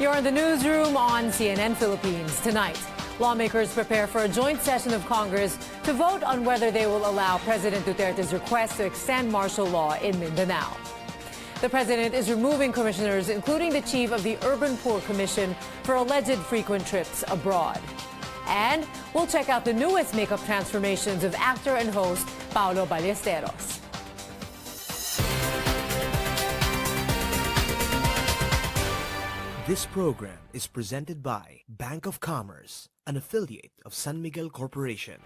You're in the newsroom on CNN Philippines. Tonight, lawmakers prepare for a joint session of Congress to vote on whether they will allow President Duterte's request to extend martial law in Mindanao. The president is removing commissioners, including the chief of the Urban Poor Commission, for alleged frequent trips abroad. And we'll check out the newest makeup transformations of actor and host Paolo Ballesteros. This program is presented by Bank of Commerce, an affiliate of San Miguel Corporation.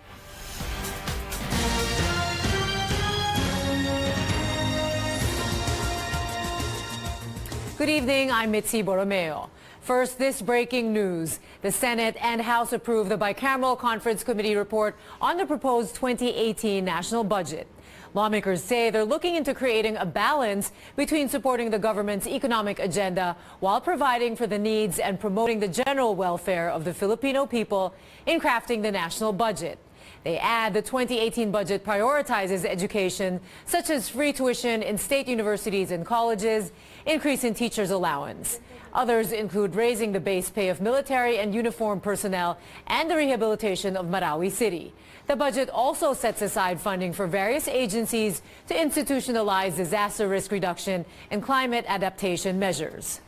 Good evening, I'm Mitzi Borromeo. First, this breaking news. The Senate and House approved the bicameral conference committee report on the proposed 2018 national budget. Lawmakers say they're looking into creating a balance between supporting the government's economic agenda while providing for the needs and promoting the general welfare of the Filipino people in crafting the national budget. They add the 2018 budget prioritizes education, such as free tuition in state universities and colleges, increase in teachers' allowance. Others include raising the base pay of military and uniformed personnel and the rehabilitation of Marawi City. The budget also sets aside funding for various agencies to institutionalize disaster risk reduction and climate adaptation measures.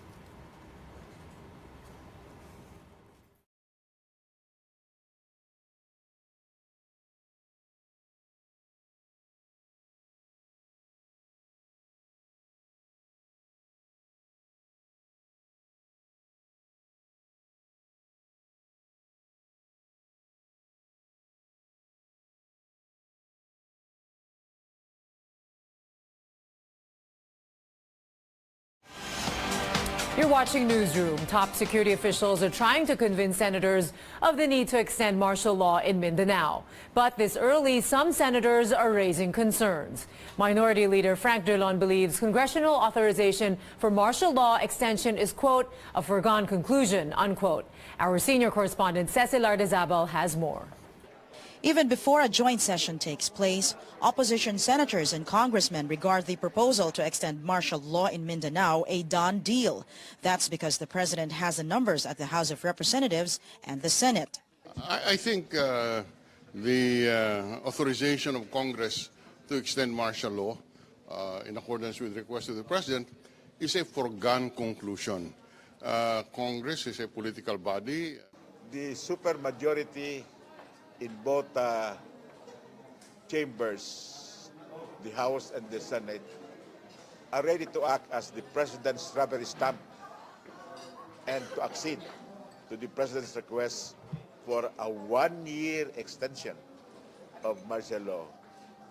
You're watching Newsroom. Top security officials are trying to convince senators of the need to extend martial law in Mindanao. But this early, some senators are raising concerns. Minority Leader Frank Drilon believes congressional authorization for martial law extension is, quote, a foregone conclusion, unquote. Our senior correspondent Cecil Ardezabal has more. Even before a joint session takes place, opposition senators and congressmen regard the proposal to extend martial law in Mindanao a done deal. That's because the president has the numbers at the House of Representatives and the Senate. I think the authorization of Congress to extend martial law in accordance with the request of the president is a foregone conclusion. Congress is a political body. The supermajority in both chambers, the House and the Senate, are ready to act as the President's rubber stamp and to accede to the President's request for a one-year extension of martial law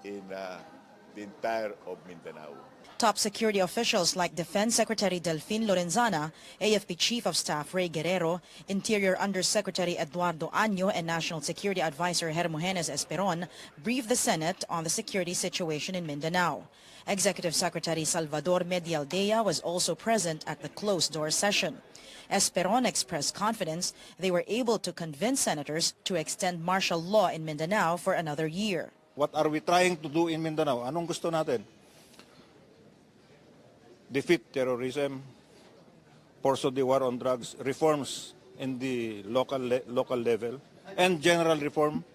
in the entire of Mindanao. Top security officials like Defense Secretary Delfin Lorenzana, AFP Chief of Staff Ray Guerrero, Interior Undersecretary Eduardo Año, and National Security Advisor Hermogenes Esperon briefed the Senate on the security situation in Mindanao. Executive Secretary Salvador Medialdea was also present at the closed-door session. Esperon expressed confidence they were able to convince senators to extend martial law in Mindanao for another year. What are we trying to do in Mindanao? Anong gusto natin? Defeat terrorism, pursue the war on drugs, reforms in the local level, and general reform.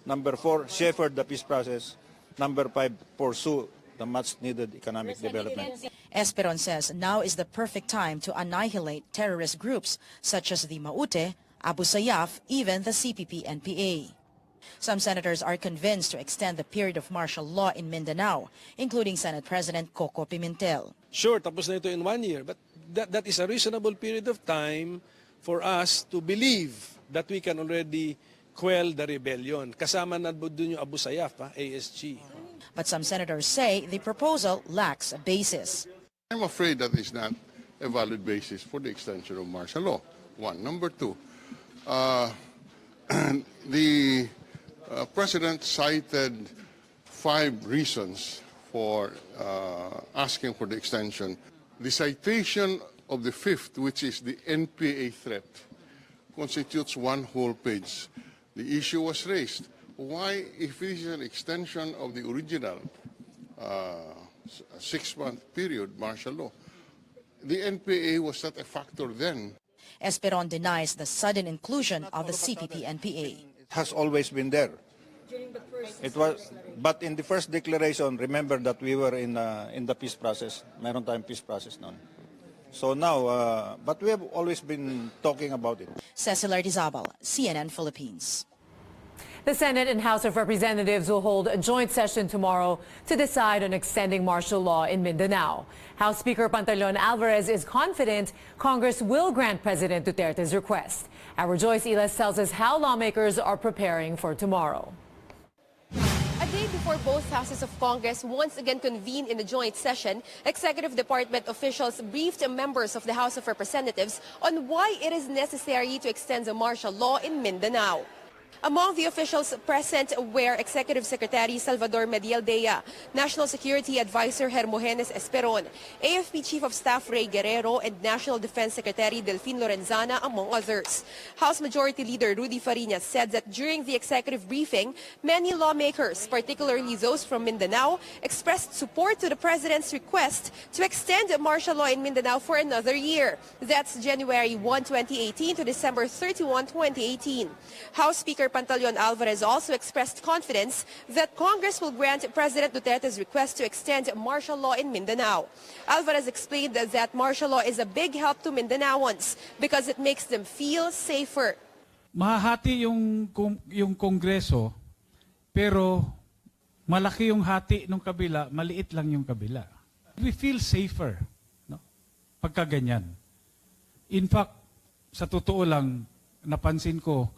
Number 4, shepherd the peace process. Number 5, pursue the much-needed economic development. Esperon says now is the perfect time to annihilate terrorist groups such as the Maute, Abu Sayyaf, even the CPP-NPA. Some senators are convinced to extend the period of martial law in Mindanao, including Senate President Coco Pimentel. Sure, tapos na ito in 1 year, but that is a reasonable period of time for us to believe that we can already quell the rebellion. Kasama na doon yung Abu Sayyaf, ASG. But some senators say the proposal lacks a basis. I'm afraid that is not a valid basis for the extension of martial law. One. Number 2, the President cited 5 reasons for asking for the extension. The citation of the 5th, which is the NPA threat, constitutes one whole page. The issue was raised. Why, if it is an extension of the original 6-month period martial law, the NPA was not a factor then. Esperon denies the sudden inclusion of the CPP-NPA. It has always been there. It was, but in the first declaration, remember that we were in the peace process. Meron tayong peace process noon. So now, but we have always been talking about it. Cecil Ardizabal, CNN Philippines. The Senate and House of Representatives will hold a joint session tomorrow to decide on extending martial law in Mindanao. House Speaker Pantaleon Alvarez is confident Congress will grant President Duterte's request. Our Joyce Ilas tells us how lawmakers are preparing for tomorrow. A day before both houses of Congress once again convened in a joint session, Executive Department officials briefed members of the House of Representatives on why it is necessary to extend the martial law in Mindanao. Among the officials present were Executive Secretary Salvador Medialdea, National Security Advisor Hermogenes Esperon, AFP Chief of Staff Rey Guerrero, and National Defense Secretary Delfin Lorenzana, among others. House Majority Leader Rudy Fariñas said that during the executive briefing, many lawmakers, particularly those from Mindanao, expressed support to the President's request to extend martial law in Mindanao for another year. That's January 1, 2018 to December 31, 2018. House Speaker Pantaleon Alvarez also expressed confidence that Congress will grant President Duterte's request to extend martial law in Mindanao. Alvarez explained that martial law is a big help to Mindanaoans because it makes them feel safer. Mahahati yung Kongreso, pero malaki yung hati ng kabila, maliit lang yung kabila. We feel safer, no? Pagka ganyan. In fact, sa totoo lang, napansin ko,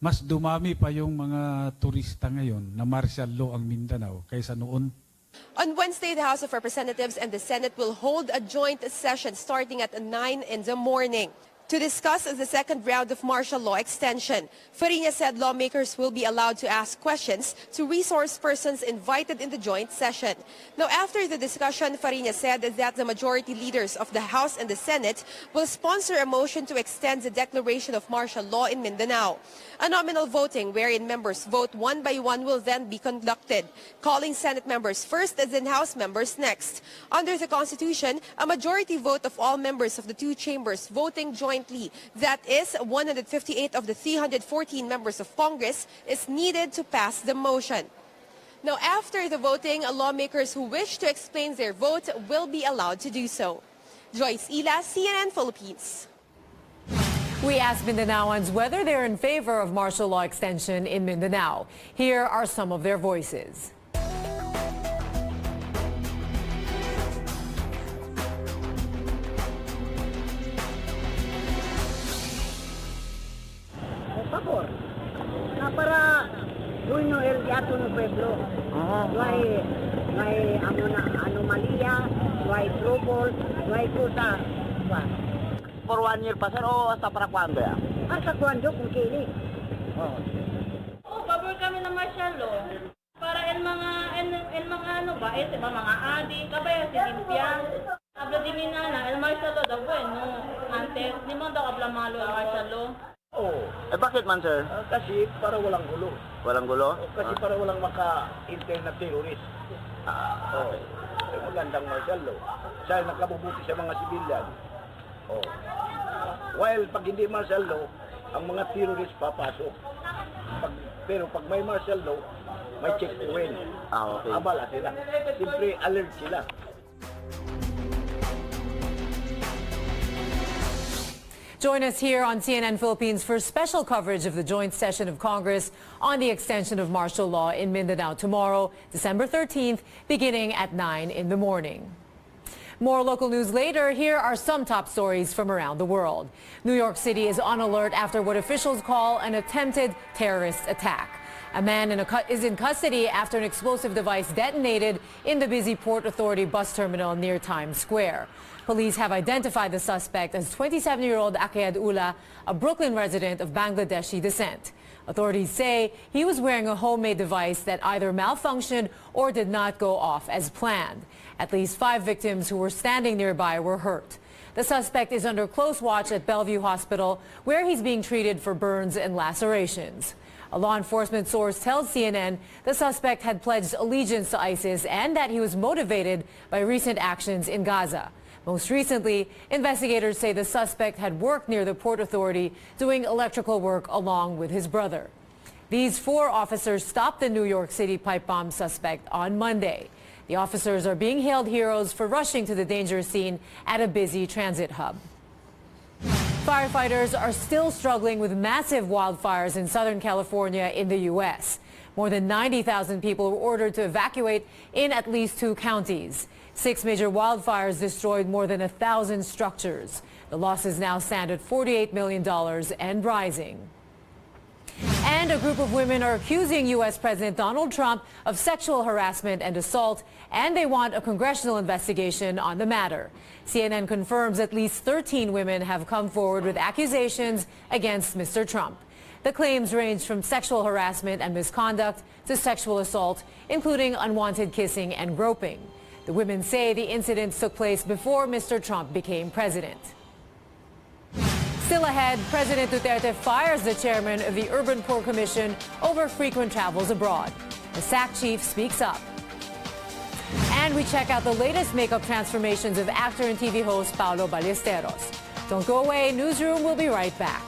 mas dumami pa yung mga turista ngayon na martial law ang Mindanao kaysa noon. On Wednesday, the House of Representatives and the Senate will hold a joint session starting at 9 in the morning to discuss the second round of martial law extension. Fariñas said lawmakers will be allowed to ask questions to resource persons invited in the joint session. Now, after the discussion, Fariñas said that the majority leaders of the House and the Senate will sponsor a motion to extend the declaration of martial law in Mindanao. A nominal voting wherein members vote one by one will then be conducted, calling Senate members first and then House members next. Under the Constitution, a majority vote of all members of the two chambers voting jointly, that is 158 of the 314 members of Congress, is needed to pass the motion. Now, after the voting, lawmakers who wish to explain their vote will be allowed to do so. Joyce Ilas, CNN Philippines. We asked Mindanaoans whether they're in favor of martial law extension in Mindanao. Here are some of their voices. Favor, na para doon no el gato no pueblo. May anomalia, may trouble, may kusa. For 1 year pa sir o hasta para kwando ya? Hasta kwando kung kini. Favor kami ng martial law para el mga ano ba, mga adik, kabaya si limpia. Habla di minana, el martial law daw bueno. Antes, di man daw habla malo el martial law. Eh bakit man sir? Kasi para walang gulo. Walang gulo? Kasi para walang maka-inter na terrorist. Magandang martial law. Siya nakabubuti sa mga sibilyan. While pag hindi martial law, ang mga terrorists papasok. Pero pag may martial law, may checkpoint. Okay. Abala sila. Siyempre alert sila. Join us here on CNN Philippines for special coverage of the joint session of Congress on the extension of martial law in Mindanao tomorrow, December 13th, beginning at 9 in the morning. More local news later. Here are some top stories from around the world. New York City is on alert after what officials call an attempted terrorist attack. A man is in custody after an explosive device detonated in the busy Port Authority bus terminal near Times Square. Police have identified the suspect as 27-year-old Akayad Ullah, a Brooklyn resident of Bangladeshi descent. Authorities say he was wearing a homemade device that either malfunctioned or did not go off as planned. At least 5 victims who were standing nearby were hurt. The suspect is under close watch at Bellevue Hospital, where he's being treated for burns and lacerations. A law enforcement source tells CNN the suspect had pledged allegiance to ISIS and that he was motivated by recent actions in Gaza. Most recently, investigators say the suspect had worked near the Port Authority doing electrical work along with his brother. These 4 officers stopped the New York City pipe bomb suspect on Monday. The officers are being hailed heroes for rushing to the danger scene at a busy transit hub. Firefighters are still struggling with massive wildfires in Southern California in the U.S. More than 90,000 people were ordered to evacuate in at least 2 counties. 6 major wildfires destroyed more than 1,000 structures. The losses now stand at $48 million and rising. And a group of women are accusing U.S. President Donald Trump of sexual harassment and assault, and they want a congressional investigation on the matter. CNN confirms at least 13 women have come forward with accusations against Mr. Trump. The claims range from sexual harassment and misconduct to sexual assault, including unwanted kissing and groping. The women say the incidents took place before Mr. Trump became president. Still ahead, President Duterte fires the chairman of the Urban Poor Commission over frequent travels abroad. The SAC chief speaks up. And we check out the latest makeup transformations of actor and TV host Paolo Ballesteros. Don't go away, Newsroom will be right back.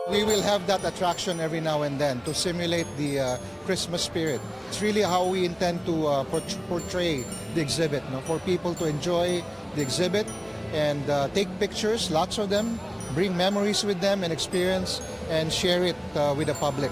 We will have that attraction every now and then to simulate the Christmas spirit. It's really how we intend to portray the exhibit, for people to enjoy the exhibit and take pictures, lots of them, bring memories with them and experience and share it with the public.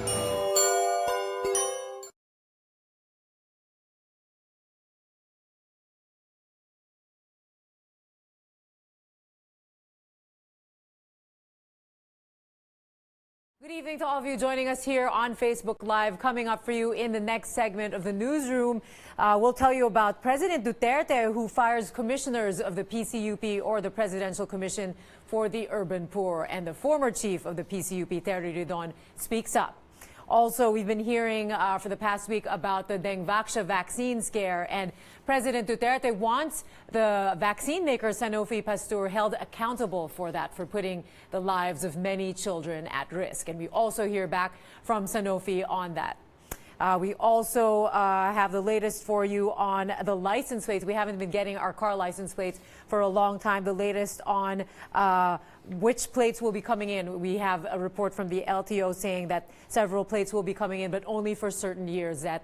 Good evening to all of you joining us here on Facebook Live. Coming up for you in the next segment of the Newsroom, we'll tell you about President Duterte, who fires commissioners of the PCUP, or the Presidential Commission for the Urban Poor, and the former chief of the PCUP, Terry Ridon, speaks up. Also, we've been hearing for the past week about the Dengvaxia vaccine scare, and President Duterte wants the vaccine maker Sanofi Pasteur held accountable for that, for putting the lives of many children at risk. And we also hear back from Sanofi on that. We also have the latest for you on the license plates. We haven't been getting our car license plates for a long time. The latest on which plates will be coming in. We have a report from the LTO saying that several plates will be coming in, but only for certain years that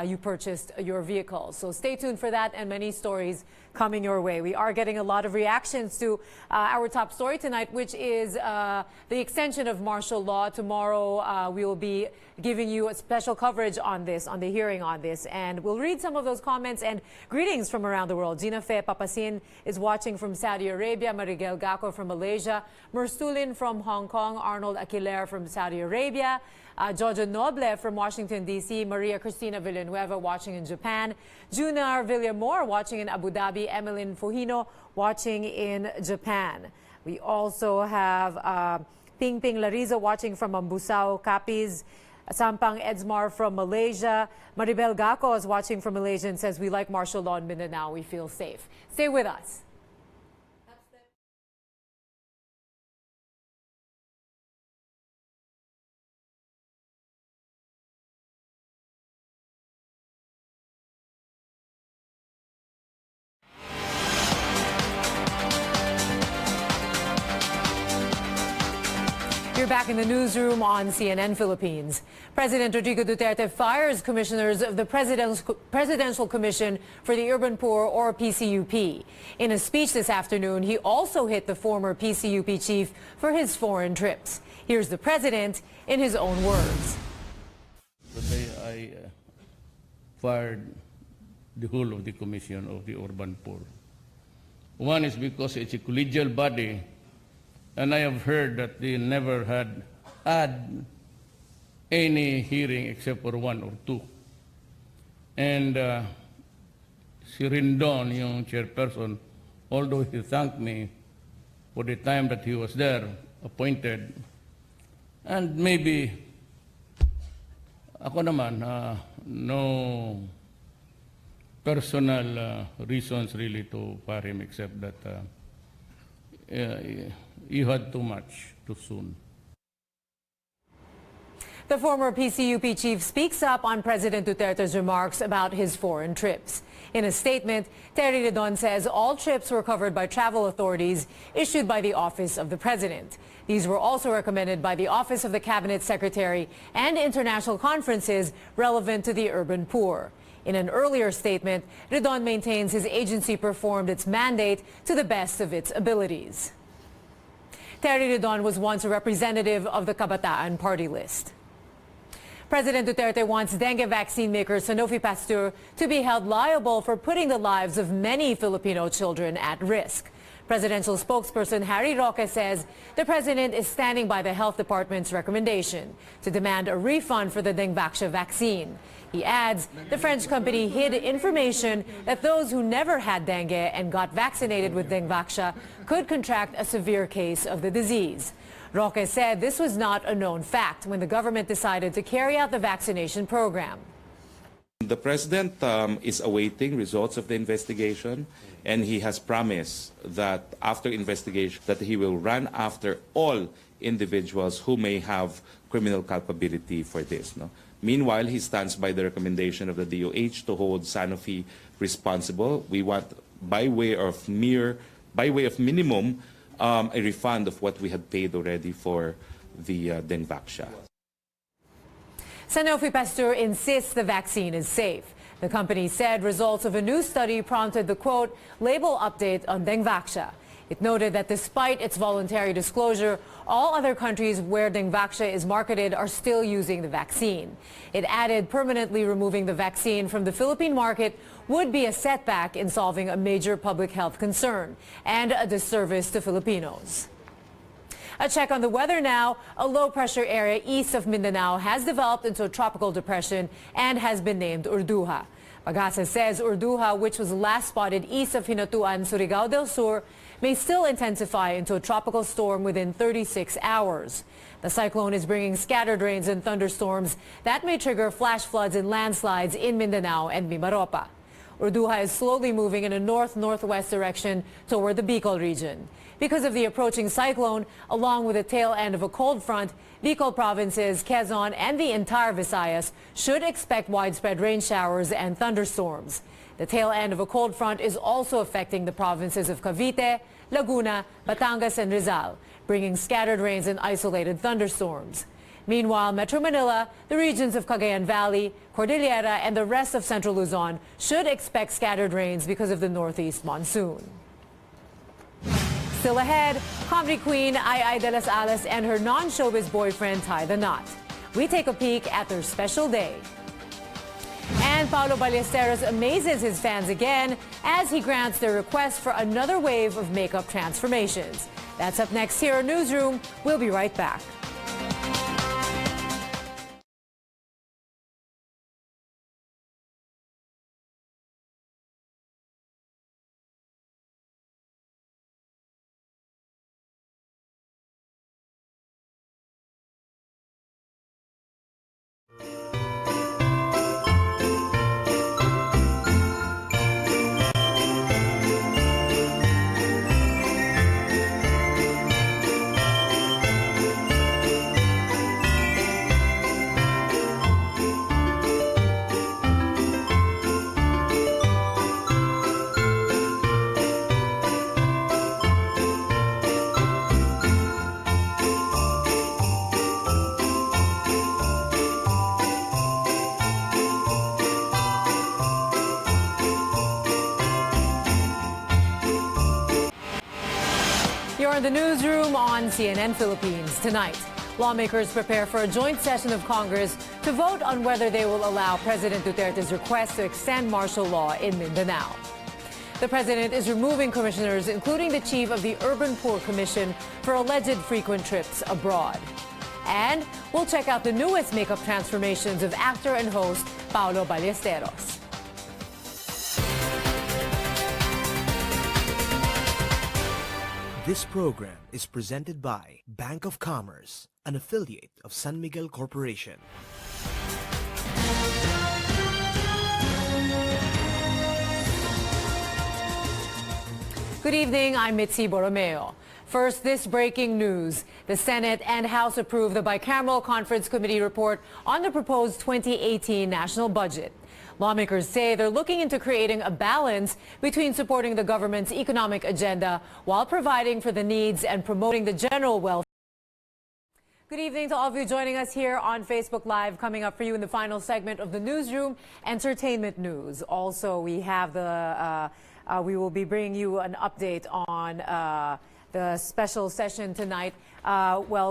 you purchased your vehicle. So stay tuned for that and many stories coming your way. We are getting a lot of reactions to our top story tonight, which is the extension of martial law. Tomorrow we will be giving you a special coverage coverage on this, on the hearing on this, and we'll read some of those comments and greetings from around the world. Gina Fe Papasin is watching from Saudi Arabia, Marigel Gaco from Malaysia, Merstulin from Hong Kong, Arnold Aquiler from Saudi Arabia, Jojo Noble from Washington, D.C., Maria Cristina Villanueva watching in Japan, Junar Villamor watching in Abu Dhabi, Emeline Fujino watching in Japan. We also have Ping Ping Lariza watching from Ambusao, Capiz, Sampang Edsmar from Malaysia. Maribel Gaco is watching from Malaysia and says, we like martial law in Mindanao, we feel safe. Stay with us. You're back in the newsroom on CNN Philippines. President Rodrigo Duterte fires commissioners of the Presidential Commission for the Urban Poor, or PCUP. In a speech this afternoon, he also hit the former PCUP chief for his foreign trips. Here's the president in his own words. Today I fired the whole of the Commission of the Urban Poor. One is because it's a collegial body, and I have heard that they never had any hearing except for one or two. And si Rindon, yung chairperson, although he thanked me for the time that he was there, appointed, and maybe ako naman, no personal reasons really to fire him except that you had too much too soon. The former PCUP chief speaks up on President Duterte's remarks about his foreign trips. In a statement, Terry Redon says all trips were covered by travel authorities issued by the Office of the President. These were also recommended by the Office of the Cabinet Secretary and international conferences relevant to the urban poor. In an earlier statement, Redon maintains his agency performed its mandate to the best of its abilities. Terry Redon was once a representative of the Kabataan party list. President Duterte wants dengue vaccine maker Sanofi Pasteur to be held liable for putting the lives of many Filipino children at risk. Presidential spokesperson Harry Roque says the president is standing by the health department's recommendation to demand a refund for the Dengvaxia vaccine. He adds the French company hid information that those who never had dengue and got vaccinated with Dengvaxia could contract a severe case of the disease. Roque said this was not a known fact when the government decided to carry out the vaccination program. The president is awaiting results of the investigation, and he has promised that after investigation that he will run after all individuals who may have criminal culpability for this. No? Meanwhile, he stands by the recommendation of the DOH to hold Sanofi responsible. We want, by way of minimum, a refund of what we had paid already for the Dengvaxia. Sanofi Pasteur insists the vaccine is safe. The company said results of a new study prompted the, quote, label update on Dengvaxia. It noted that despite its voluntary disclosure, all other countries where Dengvaxia is marketed are still using the vaccine. It added permanently removing the vaccine from the Philippine market would be a setback in solving a major public health concern and a disservice to Filipinos. A check on the weather now. A low-pressure area east of Mindanao has developed into a tropical depression and has been named Urduha. Pagasa says Urduha, which was last spotted east of Hinatuan, Surigao del Sur, may still intensify into a tropical storm within 36 hours. The cyclone is bringing scattered rains and thunderstorms that may trigger flash floods and landslides in Mindanao and Mimaropa. Urduha is slowly moving in a north-northwest direction toward the Bicol region. Because of the approaching cyclone, along with the tail end of a cold front, Bicol provinces, Quezon, and the entire Visayas should expect widespread rain showers and thunderstorms. The tail end of a cold front is also affecting the provinces of Cavite, Laguna, Batangas, and Rizal, bringing scattered rains and isolated thunderstorms. Meanwhile, Metro Manila, the regions of Cagayan Valley, Cordillera, and the rest of Central Luzon should expect scattered rains because of the northeast monsoon. Still ahead, comedy queen Ai de las Alas and her non-showbiz boyfriend tie the knot. We take a peek at their special day. And Paulo Ballesteros amazes his fans again as he grants their request for another wave of makeup transformations. That's up next here in Newsroom. We'll be right back. You're in the newsroom on CNN Philippines. Tonight, lawmakers prepare for a joint session of Congress to vote on whether they will allow President Duterte's request to extend martial law in Mindanao. The president is removing commissioners, including the chief of the Urban Poor Commission, for alleged frequent trips abroad. And we'll check out the newest makeup transformations of actor and host Paulo Ballesteros. This program is presented by Bank of Commerce, an affiliate of San Miguel Corporation. Good evening, I'm Mitzi Borromeo. First, this breaking news. The Senate and House approved the bicameral conference committee report on the proposed 2018 national budget. Lawmakers say they're looking into creating a balance between supporting the government's economic agenda while providing for the needs and promoting the general welfare. Good evening to all of you joining us here on Facebook Live. Coming up for you in the final segment of the newsroom, entertainment news. Also, we have we will be bringing you an update on the special session tonight,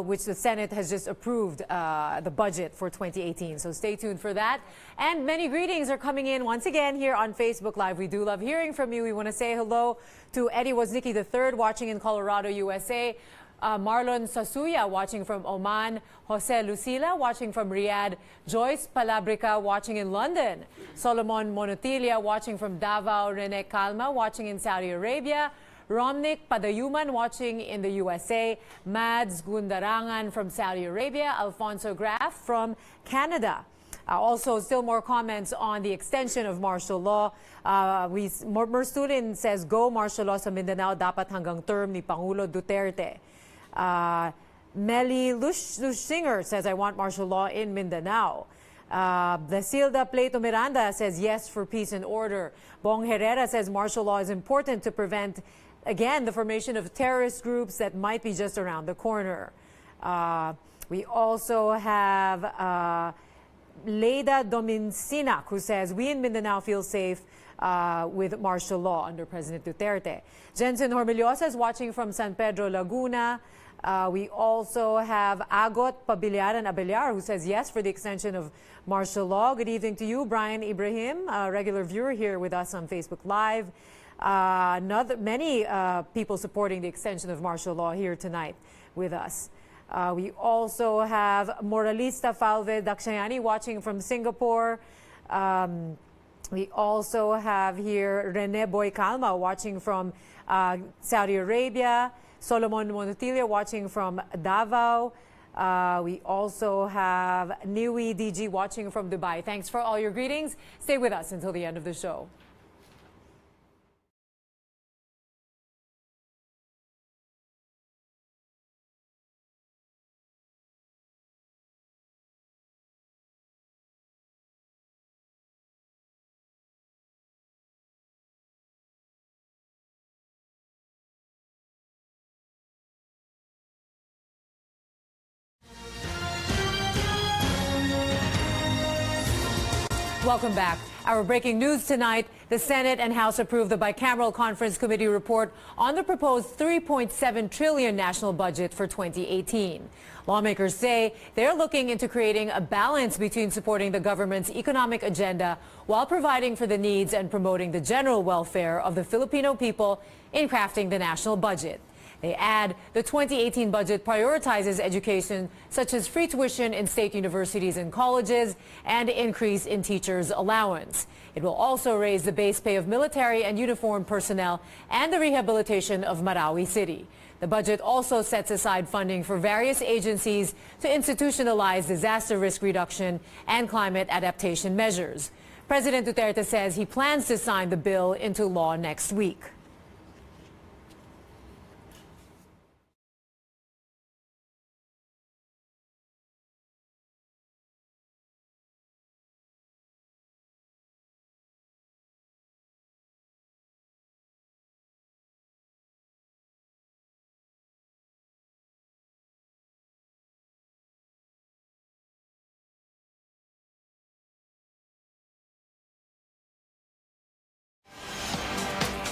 which the Senate has just approved the budget for 2018. So stay tuned for that. And many greetings are coming in once again here on Facebook Live. We do love hearing from you. We want to say hello to Eddie Woznicki III watching in Colorado, USA. Marlon Sasuya watching from Oman, Jose Lucila watching from Riyadh, Joyce Palabrica watching in London, Solomon Monotilia watching from Davao, Rene Calma watching in Saudi Arabia, Romnick Padayuman watching in the USA, Mads Gundarangan from Saudi Arabia, Alfonso Graf from Canada. Also, still more comments on the extension of martial law. Merstulin says, go martial law sa Mindanao dapat hanggang term ni Pangulo Duterte. Melly Lusinger says, I want martial law in Mindanao. Silda Plato Miranda says, yes for peace and order. Bong Herrera says, martial law is important to prevent, again, the formation of terrorist groups that might be just around the corner. We also have Leda Domincinac, who says, we in Mindanao feel safe with martial law under President Duterte. Jensen Hormiliosa is watching from San Pedro, Laguna. We also have Agot Pabilyaran Abelyar, who says yes for the extension of martial law. Good evening to you, Brian Ibrahim, a regular viewer here with us on Facebook Live. Many people supporting the extension of martial law here tonight with us. We also have Moralista Falve Dakshayani watching from Singapore. We also have here Rene Boy Calma watching from Saudi Arabia. Solomon Monotilia watching from Davao. We also have Niwi DG watching from Dubai. Thanks for all your greetings. Stay with us until the end of the show. Welcome back. Our breaking news tonight, the Senate and House approved the bicameral conference committee report on the proposed $3.7 trillion national budget for 2018. Lawmakers say they're looking into creating a balance between supporting the government's economic agenda while providing for the needs and promoting the general welfare of the Filipino people in crafting the national budget. They add the 2018 budget prioritizes education such as free tuition in state universities and colleges and increase in teachers' allowance. It will also raise the base pay of military and uniformed personnel and the rehabilitation of Marawi City. The budget also sets aside funding for various agencies to institutionalize disaster risk reduction and climate adaptation measures. President Duterte says he plans to sign the bill into law next week.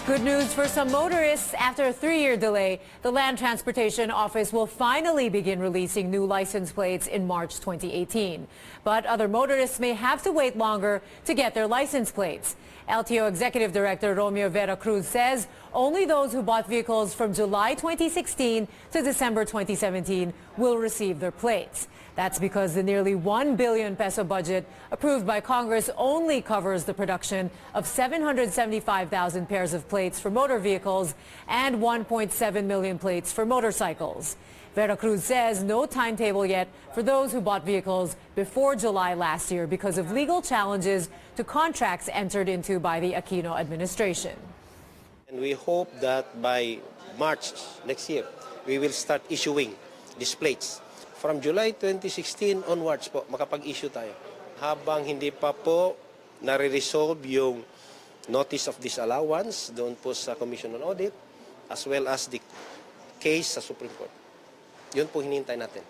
Good news for some motorists. After a 3-year delay, the Land Transportation Office will finally begin releasing new license plates in March 2018. But other motorists may have to wait longer to get their license plates. LTO Executive Director Romeo Vera Cruz says only those who bought vehicles from July 2016 to December 2017 will receive their plates. That's because the nearly 1 billion peso budget approved by Congress only covers the production of 775,000 pairs of plates for motor vehicles and 1.7 million plates for motorcycles. Vera Cruz says no timetable yet for those who bought vehicles before July last year because of legal challenges to contracts entered into by the Aquino administration. And we hope that by March next year, we will start issuing these plates. From July 2016 onwards po, makapag-issue tayo. Habang hindi pa po nare-resolve yung notice of disallowance doon po sa Commission on Audit, as well as the case sa Supreme Court. Yun po hinihintay natin.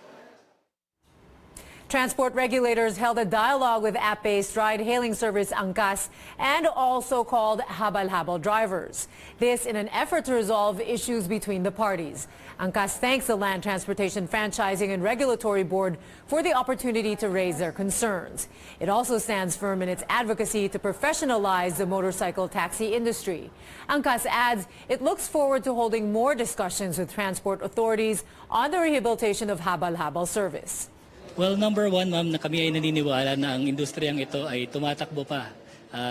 Transport regulators held a dialogue with app-based ride-hailing service Angkas and also called habal-habal drivers. This in an effort to resolve issues between the parties. Angkas thanks the Land Transportation Franchising and Regulatory Board for the opportunity to raise their concerns. It also stands firm in its advocacy to professionalize the motorcycle taxi industry. Angkas adds it looks forward to holding more discussions with transport authorities on the rehabilitation of habal-habal service. Well, number one, ma'am, na kami ay naniniwala na ang industriyang ito ay tumatakbo pa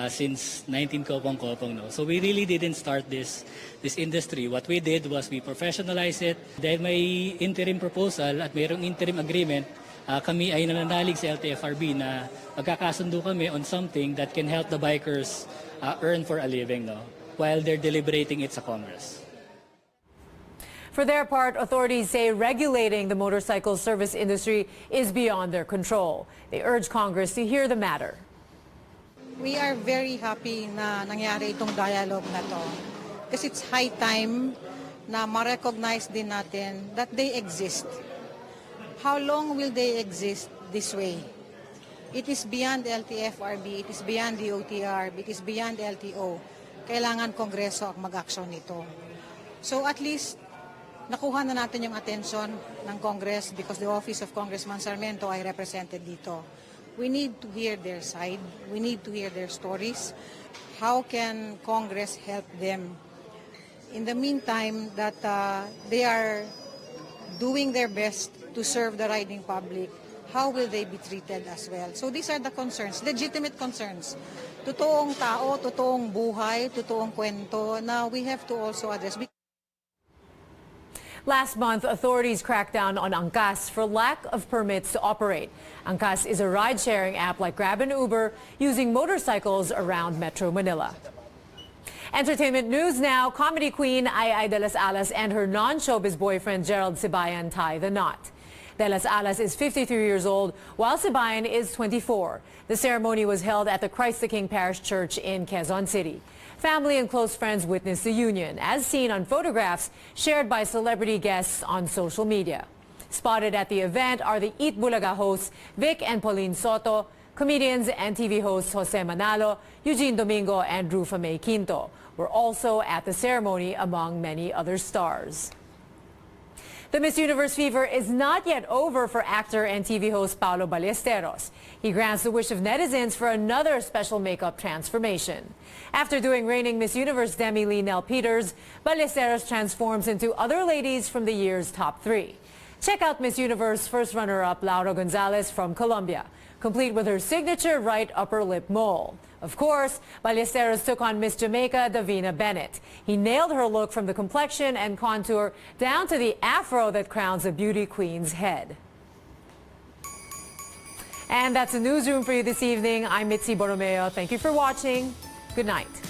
since 19kopong-kopong. No? So we really didn't start this industry. What we did was we professionalized it. Dahil may interim proposal at mayroong interim agreement, kami ay nananalig sa LTFRB na magkakasundo kami on something that can help the bikers earn for a living, no? While they're deliberating it sa Congress. For their part, authorities say regulating the motorcycle service industry is beyond their control. They urge Congress to hear the matter. We are very happy na nangyari itong dialogue na to. Kasi it's high time na ma-recognize din natin that they exist. How long will they exist this way? It is beyond LTFRB, it is beyond the OTR, it is beyond LTO. Kailangan Kongreso ang mag-aksyon nito. So at least nakuha na natin yung attention ng Congress because the Office of Congressman Sarmiento ay represented dito. We need to hear their side. We need to hear their stories. How can Congress help them? In the meantime, that they are doing their best to serve the riding public, how will they be treated as well? So these are the concerns, legitimate concerns. Totoong tao, totoong buhay, totoong kwento na we have to also address. Last month, authorities cracked down on Angkas for lack of permits to operate. Angkas is a ride-sharing app like Grab and Uber using motorcycles around Metro Manila. Entertainment news now. Comedy queen Ay de las Alas and her non-showbiz boyfriend Gerald Sibayan tie the knot. De las Alas is 53 years old, while Sibayan is 24. The ceremony was held at the Christ the King Parish Church in Quezon City. Family and close friends witnessed the union, as seen on photographs shared by celebrity guests on social media. Spotted at the event are the Eat Bulaga hosts Vic and Pauline Soto, Comedians and TV hosts Jose Manalo, Eugene Domingo, and Rufa May Quinto were also at the ceremony, among many other stars. The Miss Universe fever is not yet over for actor and TV host Paolo Ballesteros. He grants the wish of netizens for another special makeup transformation. After doing reigning Miss Universe Demi Lee Nell Peters, Ballesteros transforms into other ladies from the year's top 3. Check out Miss Universe first runner-up Laura Gonzalez from Colombia, complete with her signature right upper lip mole. Of course, Ballesteros took on Miss Jamaica Davina Bennett. He nailed her look from the complexion and contour down to the afro that crowns a beauty queen's head. And that's the newsroom for you this evening. I'm Mitzi Borromeo. Thank you for watching. Good night.